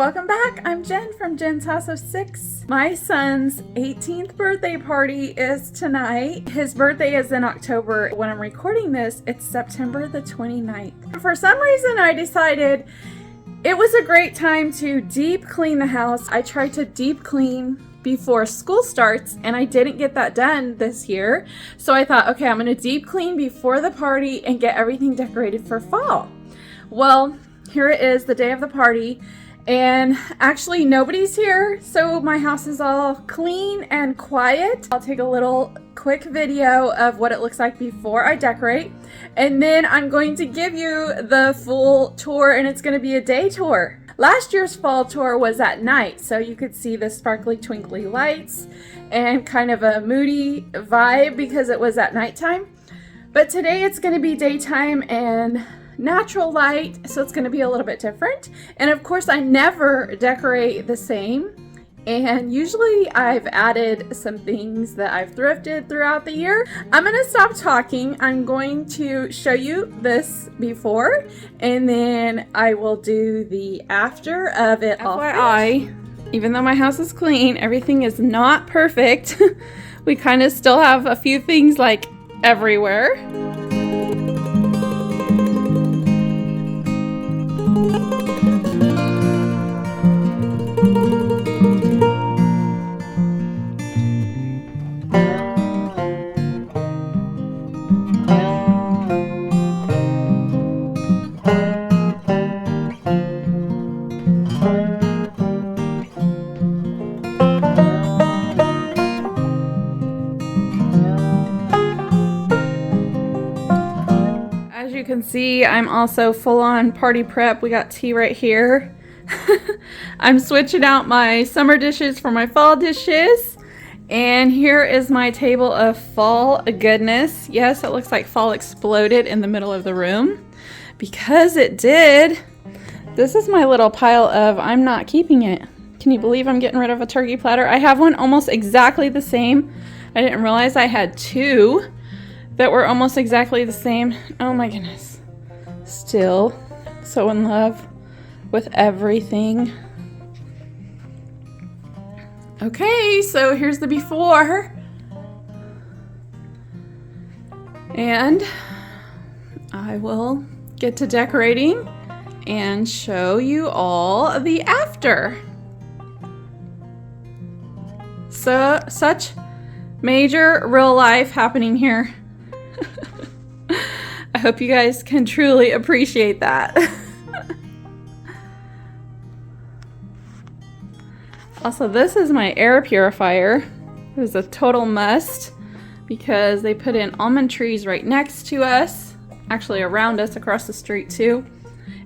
welcome back. I'm Jen from Jen's House of Six. My son's 18th birthday party is tonight. His birthday is in October. When I'm recording this, it's September the 29th. For some reason, I decided it was a great time to deep clean the house. I tried to deep clean before school starts and I didn't get that done this year. So I thought, okay, I'm gonna deep clean before the party and get everything decorated for fall. Well, here it is, the day of the party, and actually nobody's here, so my house is all clean and quiet. I'll take a little quick video of what it looks like before I decorate, and then I'm going to give you the full tour, and it's going to be a day tour. Last year's fall tour was at night, so you could see the sparkly twinkly lights and kind of a moody vibe because it was at nighttime. But today it's going to be daytime and natural light, so it's going to be a little bit different. And of course, I never decorate the same, and usually I've added some things that I've thrifted throughout the year. I'm going to stop talking. I'm going to show you this before, and then I will do the after of it all. FYI, even though my house is clean, everything is not perfect. We kind of still have a few things like everywhere. As you can see, I'm also full-on party prep. We got tea right here. I'm switching out my summer dishes for my fall dishes. And here is my table of fall goodness. Yes, it looks like fall exploded in the middle of the room. Because it did. This is my little pile of I'm not keeping it. Can you believe I'm getting rid of a turkey platter? I have one almost exactly the same. I didn't realize I had two that were almost exactly the same. Oh my goodness. Still so in love with everything. Okay, so here's the before. And I will get to decorating and show you all the after. So, such major real life happening here. I hope you guys can truly appreciate that. Also, this is my air purifier. It was a total must because they put in almond trees right next to us, actually around us across the street too.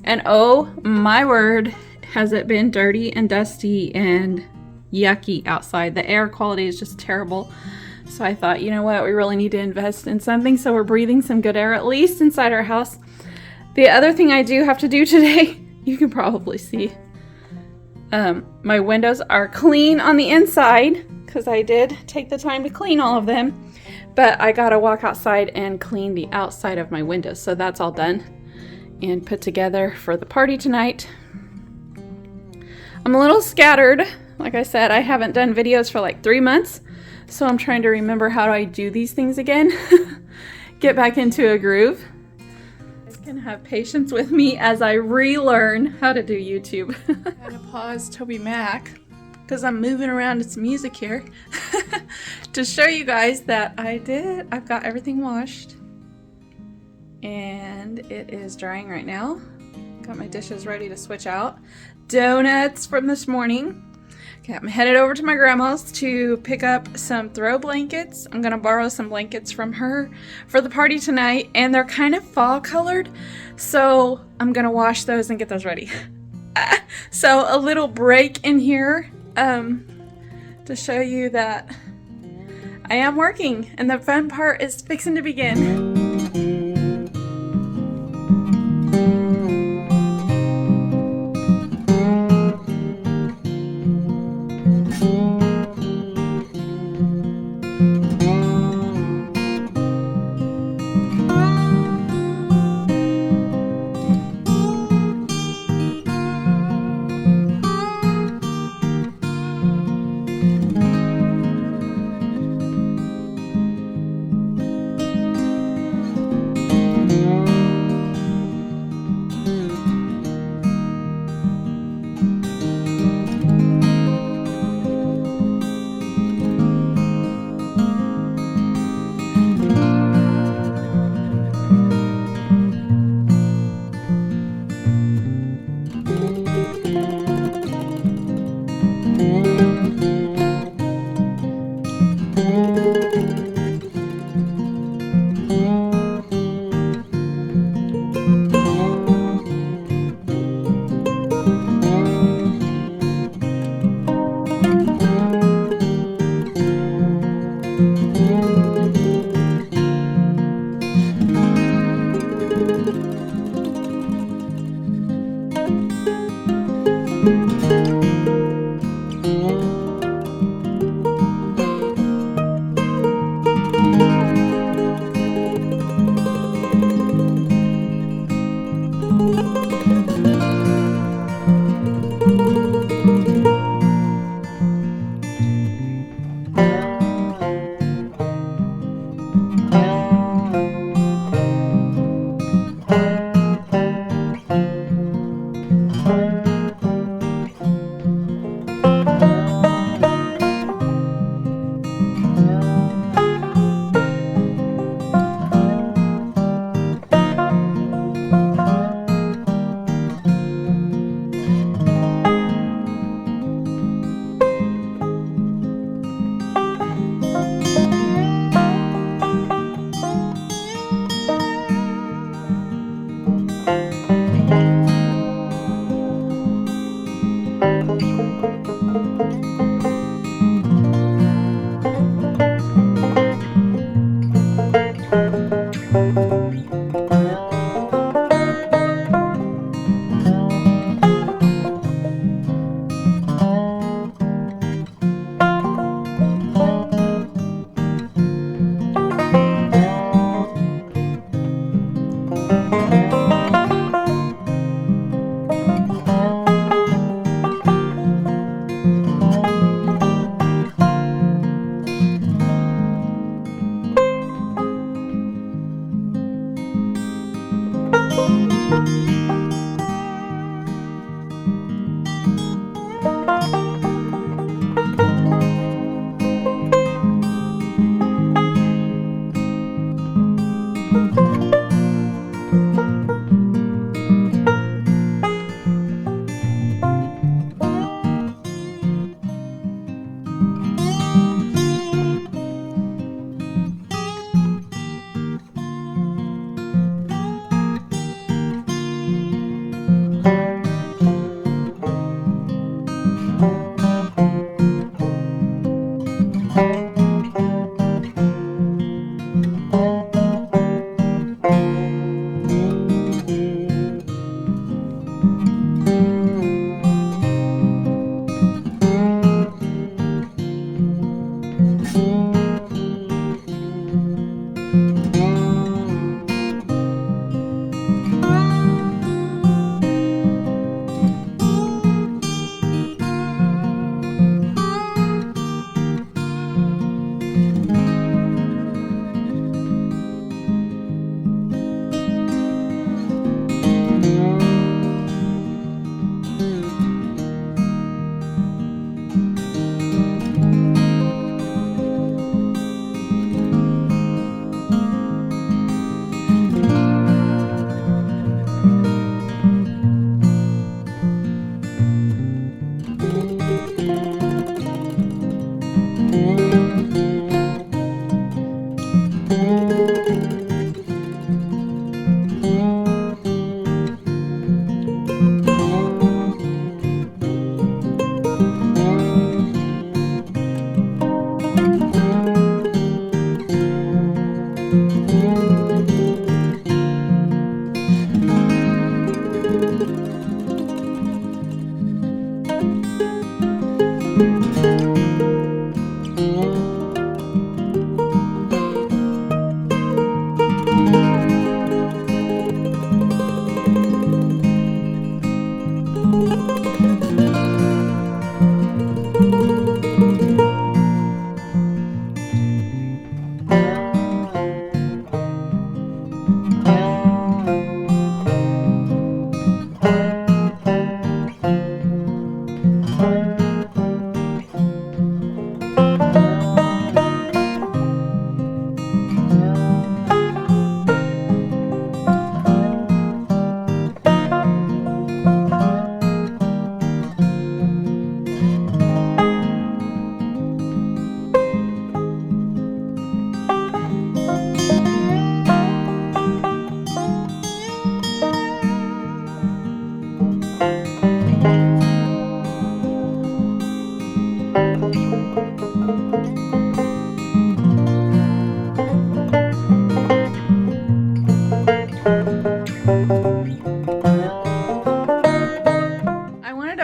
And oh my word, has it been dirty and dusty and yucky outside. The air quality is just terrible. So I thought, you know what, we really need to invest in something so we're breathing some good air, at least inside our house. The other thing I do have to do today, you can probably see, my windows are clean on the inside because I did take the time to clean all of them, but I gotta walk outside and clean the outside of my windows. So that's all done and put together for the party tonight. I'm a little scattered. Like I said, I haven't done videos for like 3 months. So I'm trying to remember how do I do these things again. Get back into a groove. You can have patience with me as I relearn how to do YouTube. I had to pause Toby Mac because I'm moving around to some music here to show you guys that I've got everything washed and it is drying right now. Got my dishes ready to switch out. Donuts from this morning. Okay, I'm headed over to my grandma's to pick up some throw blankets. I'm gonna borrow some blankets from her for the party tonight, and they're kind of fall colored, so I'm gonna wash those and get those ready. So a little break in here to show you that I am working, and the fun part is fixing to begin.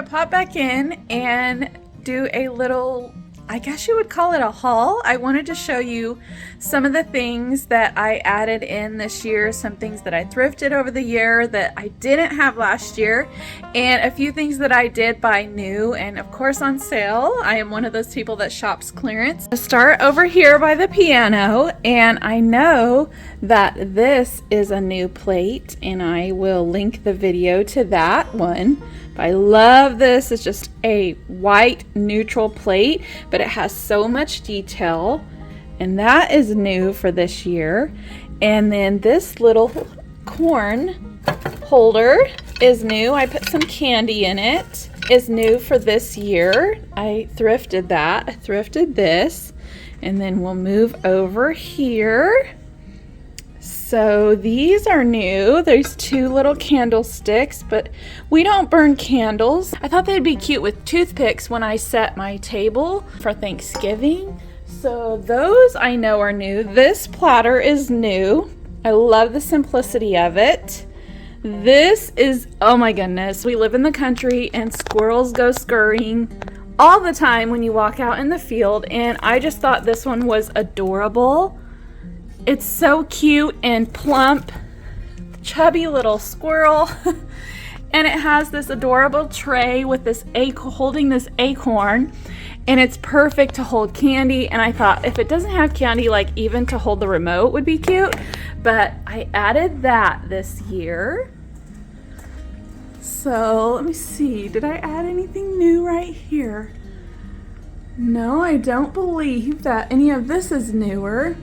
Pop back in and do a little, I guess you would call it a haul. I wanted to show you some of the things that I added in this year, some things that I thrifted over the year that I didn't have last year, and a few things that I did buy new and of course on sale. I am one of those people that shops clearance. I'll start over here by the piano, and I know that this is a new plate and I will link the video to that one. I love this. It's just a white neutral plate, but it has so much detail, and that is new for this year. And then this little corn holder is new. I put some candy in it. Is new for this year. I thrifted that. I thrifted this. And then we'll move over here. So these are new. There's two little candlesticks, but we don't burn candles. I thought they'd be cute with toothpicks when I set my table for Thanksgiving. So those I know are new. This platter is new. I love the simplicity of it. This is, oh my goodness, we live in the country and squirrels go scurrying all the time when you walk out in the field, and I just thought this one was adorable. It's so cute and plump. chubby little squirrel. And it has this adorable tray with this holding this acorn, and it's perfect to hold candy. And I thought if it doesn't have candy, like even to hold the remote would be cute. But I added that this year. So let me see, did I add anything new right here? No, I don't believe that any of this is newer.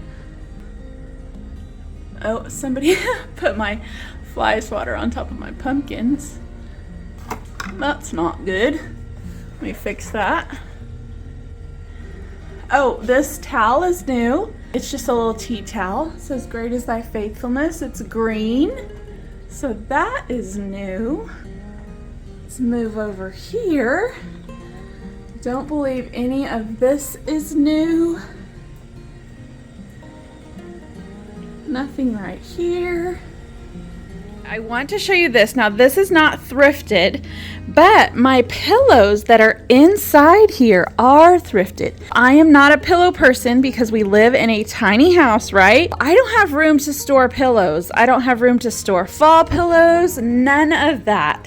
Oh, somebody put my fly swatter on top of my pumpkins. That's not good. Let me fix that. Oh, this towel is new. It's just a little tea towel. It says, "Great is thy faithfulness." It's green. So that is new. Let's move over here. Don't believe any of this is new. Nothing right here. I want to show you this. Now, this is not thrifted, but my pillows that are inside here are thrifted. I am not a pillow person because we live in a tiny house, right? I don't have room to store pillows. I don't have room to store fall pillows, none of that.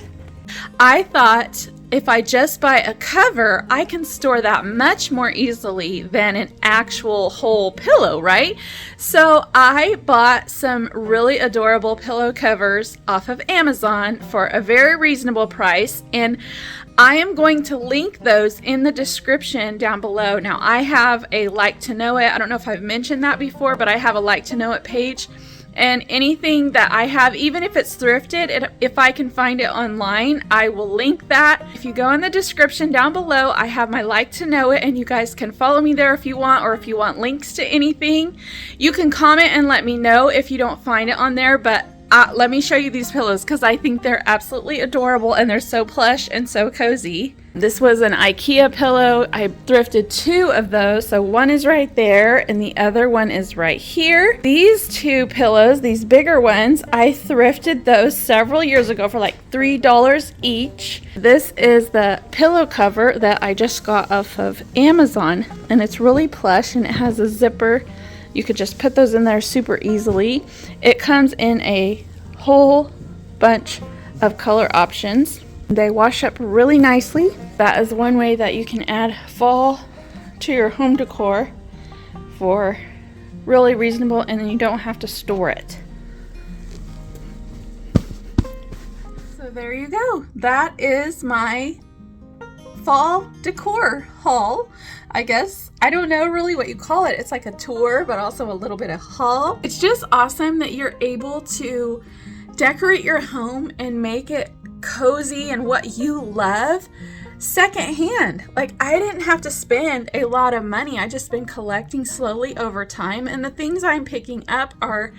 I thought if I just buy a cover, I can store that much more easily than an actual whole pillow, right? So I bought some really adorable pillow covers off of Amazon for a very reasonable price, and I am going to link those in the description down below. Now, I have a Like to Know It. I don't know if I've mentioned that before, but I have a Like to Know It page. And anything that I have, even if it's thrifted, if I can find it online, I will link that. If you go in the description down below, I have my Like to Know It, and you guys can follow me there if you want, or if you want links to anything. You can comment and let me know if you don't find it on there, but let me show you these pillows because I think they're absolutely adorable and they're so plush and so cozy. This was an IKEA pillow. I thrifted 2 of those. So one is right there and the other one is right here. These 2 pillows, these bigger ones, I thrifted those several years ago for like $3 each. This is the pillow cover that I just got off of Amazon, and it's really plush and it has a zipper. You could just put those in there super easily. It comes in a whole bunch of color options. They wash up really nicely. That is one way that you can add fall to your home decor for really reasonable, and then you don't have to store it. So there you go. That is my fall decor haul, I guess. I don't know really what you call it. It's like a tour, but also a little bit of haul. It's just awesome that you're able to decorate your home and make it cozy and what you love secondhand. Like, I didn't have to spend a lot of money. I just been collecting slowly over time, and the things I'm picking up are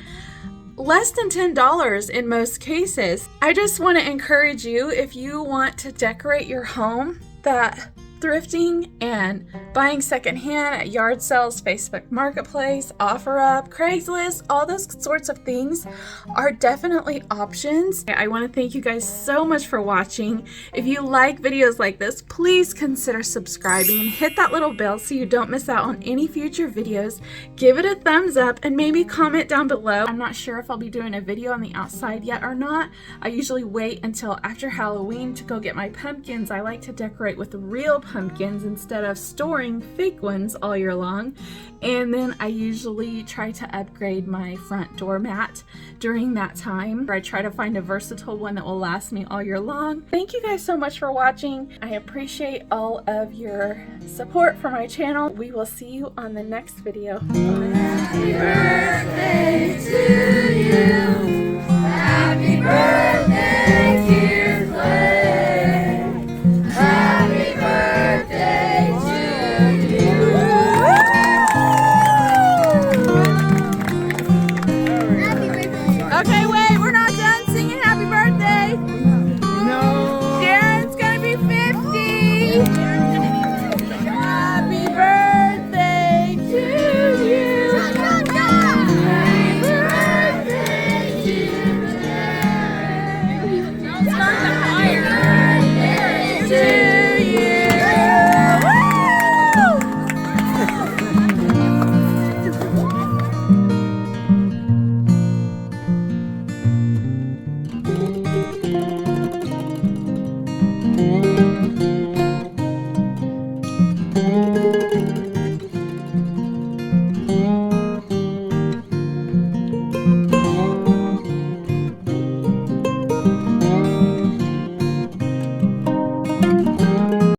less than $10 in most cases. I just want to encourage you, if you want to decorate your home, that thrifting and buying secondhand at yard sales, Facebook Marketplace, OfferUp, Craigslist, all those sorts of things are definitely options. I want to thank you guys so much for watching. If you like videos like this, please consider subscribing and hit that little bell so you don't miss out on any future videos. Give it a thumbs up and maybe comment down below. I'm not sure if I'll be doing a video on the outside yet or not. I usually wait until after Halloween to go get my pumpkins. I like to decorate with real pumpkins instead of storing fake ones all year long. And then I usually try to upgrade my front doormat during that time. I try to find a versatile one that will last me all year long. Thank you guys so much for watching. I appreciate all of your support for my channel. We will see you on the next video. Happy birthday to you.